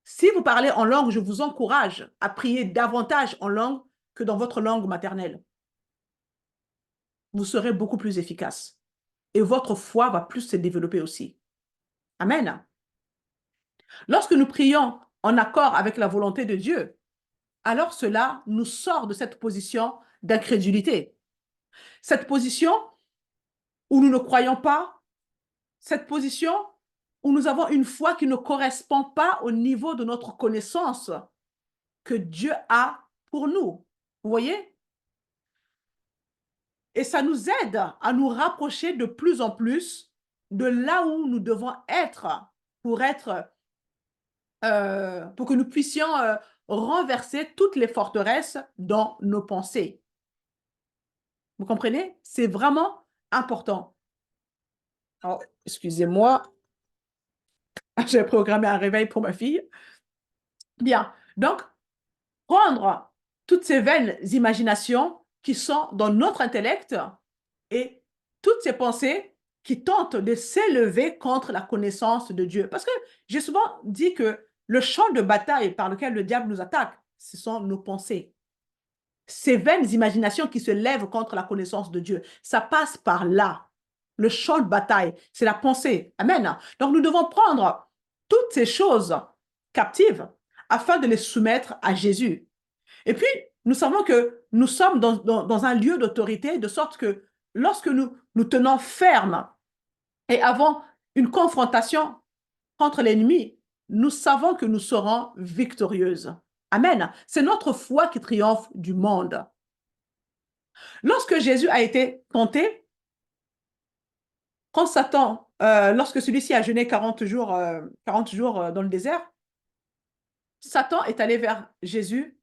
Si vous parlez en langue, je vous encourage à prier davantage en langue que dans votre langue maternelle. Vous serez beaucoup plus efficace. Et votre foi va plus se développer aussi. Amen. Lorsque nous prions en accord avec la volonté de Dieu, alors cela nous sort de cette position d'incrédulité. Cette position où nous ne croyons pas, cette position où nous avons une foi qui ne correspond pas au niveau de notre connaissance que Dieu a pour nous. Vous voyez? Et ça nous aide à nous rapprocher de plus en plus de là où nous devons être pour pour que nous puissions renverser toutes les forteresses dans nos pensées. Vous comprenez? C'est vraiment important. Alors, excusez-moi, j'ai programmé un réveil pour ma fille. Bien, donc, prendre toutes ces vaines imaginations qui sont dans notre intellect et toutes ces pensées qui tentent de s'élever contre la connaissance de Dieu. Parce que j'ai souvent dit que le champ de bataille par lequel le diable nous attaque, ce sont nos pensées. Ces vaines imaginations qui se lèvent contre la connaissance de Dieu, ça passe par là. Le champ de bataille, c'est la pensée. Amen. Donc nous devons prendre toutes ces choses captives afin de les soumettre à Jésus. Et puis, nous savons que nous sommes dans un lieu d'autorité, de sorte que lorsque nous tenons ferme et avons une confrontation contre l'ennemi, nous savons que nous serons victorieuses. Amen. C'est notre foi qui triomphe du monde. Lorsque Jésus a été tenté, quand Satan, lorsque celui-ci a jeûné 40 jours, 40 jours dans le désert, Satan est allé vers Jésus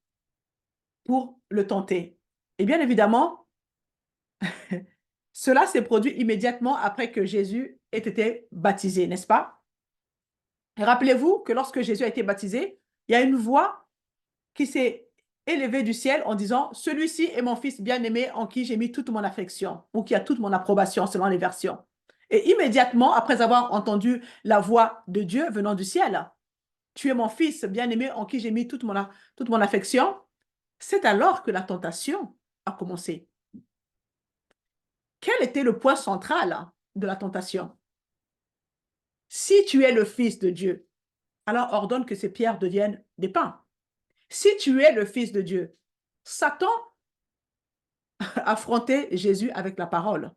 pour le tenter. Et bien évidemment, cela s'est produit immédiatement après que Jésus ait été baptisé, n'est-ce pas? Et rappelez-vous que lorsque Jésus a été baptisé, il y a une voix qui s'est élevée du ciel en disant « Celui-ci est mon fils bien-aimé en qui j'ai mis toute mon affection » ou qui a toute mon approbation selon les versions. Et immédiatement, après avoir entendu la voix de Dieu venant du ciel, « Tu es mon fils bien-aimé en qui j'ai mis toute mon affection », c'est alors que la tentation a commencé. Quel était le point central de la tentation? Si tu es le Fils de Dieu, alors ordonne que ces pierres deviennent des pains. Si tu es le Fils de Dieu, Satan affrontait Jésus avec la parole.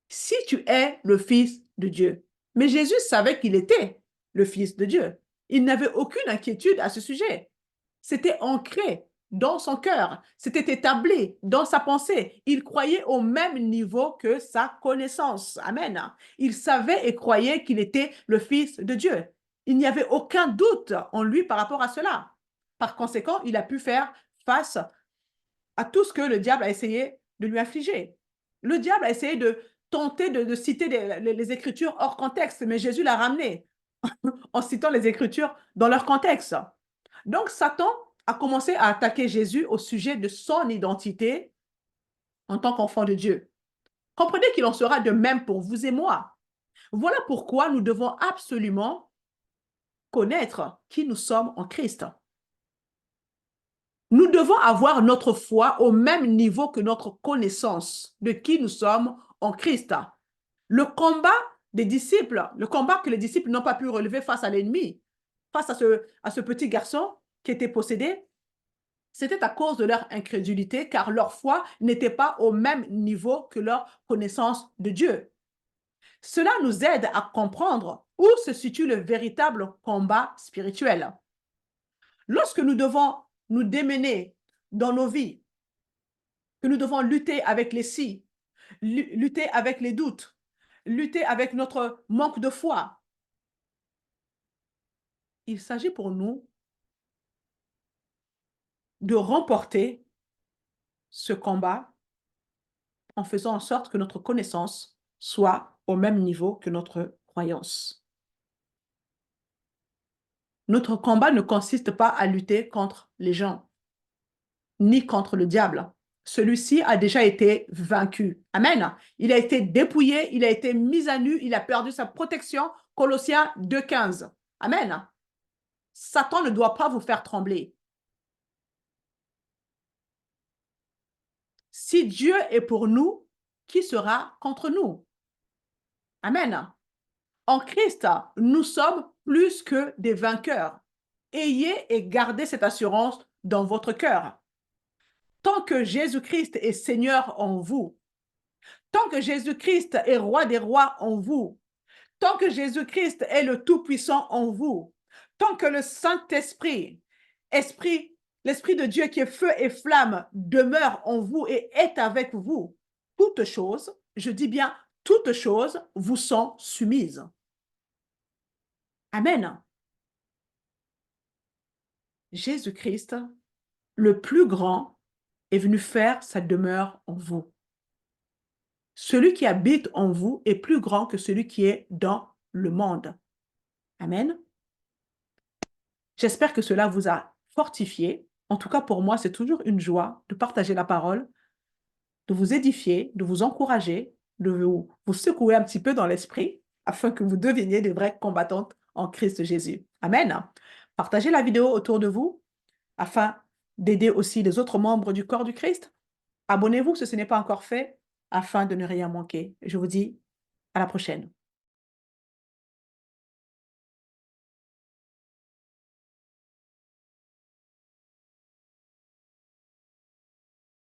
Si tu es le Fils de Dieu. Mais Jésus savait qu'il était le Fils de Dieu. Il n'avait aucune inquiétude à ce sujet. C'était ancré dans son cœur, c'était établi dans sa pensée. Il croyait au même niveau que sa connaissance. Amen. Il savait et croyait qu'il était le Fils de Dieu. Il n'y avait aucun doute en lui par rapport à cela. Par conséquent, il a pu faire face à tout ce que le diable a essayé de lui infliger. Le diable a essayé de tenter de citer les Écritures hors contexte, mais Jésus l'a ramené en citant les Écritures dans leur contexte. Donc, Satan a commencé à attaquer Jésus au sujet de son identité en tant qu'enfant de Dieu. Comprenez qu'il en sera de même pour vous et moi. Voilà pourquoi nous devons absolument connaître qui nous sommes en Christ. Nous devons avoir notre foi au même niveau que notre connaissance de qui nous sommes en Christ. Le combat des disciples, le combat que les disciples n'ont pas pu relever face à l'ennemi, face à ce petit garçon qui était possédé, c'était à cause de leur incrédulité, car leur foi n'était pas au même niveau que leur connaissance de Dieu. Cela nous aide à comprendre où se situe le véritable combat spirituel. Lorsque nous devons nous démener dans nos vies, que nous devons lutter avec les si, lutter avec les doutes, lutter avec notre manque de foi, il s'agit pour nous de remporter ce combat en faisant en sorte que notre connaissance soit au même niveau que notre croyance. Notre combat ne consiste pas à lutter contre les gens, ni contre le diable. Celui-ci a déjà été vaincu. Amen. Il a été dépouillé, il a été mis à nu, il a perdu sa protection. Colossiens 2,15. Amen. Satan ne doit pas vous faire trembler. Si Dieu est pour nous, qui sera contre nous? Amen. En Christ, nous sommes plus que des vainqueurs. Ayez et gardez cette assurance dans votre cœur. Tant que Jésus-Christ est Seigneur en vous, tant que Jésus-Christ est roi des rois en vous, tant que Jésus-Christ est le Tout-Puissant en vous, tant que le Saint-Esprit, l'Esprit de Dieu qui est feu et flamme, demeure en vous et est avec vous, toutes choses, je dis bien toutes choses, vous sont soumises. Amen. Jésus-Christ, le plus grand, est venu faire sa demeure en vous. Celui qui habite en vous est plus grand que celui qui est dans le monde. Amen. J'espère que cela vous a fortifié. En tout cas, pour moi, c'est toujours une joie de partager la parole, de vous édifier, de vous encourager, de vous secouer un petit peu dans l'esprit afin que vous deveniez des vraies combattantes en Christ Jésus. Amen. Partagez la vidéo autour de vous afin d'aider aussi les autres membres du corps du Christ. Abonnez-vous si ce n'est pas encore fait afin de ne rien manquer. Je vous dis à la prochaine.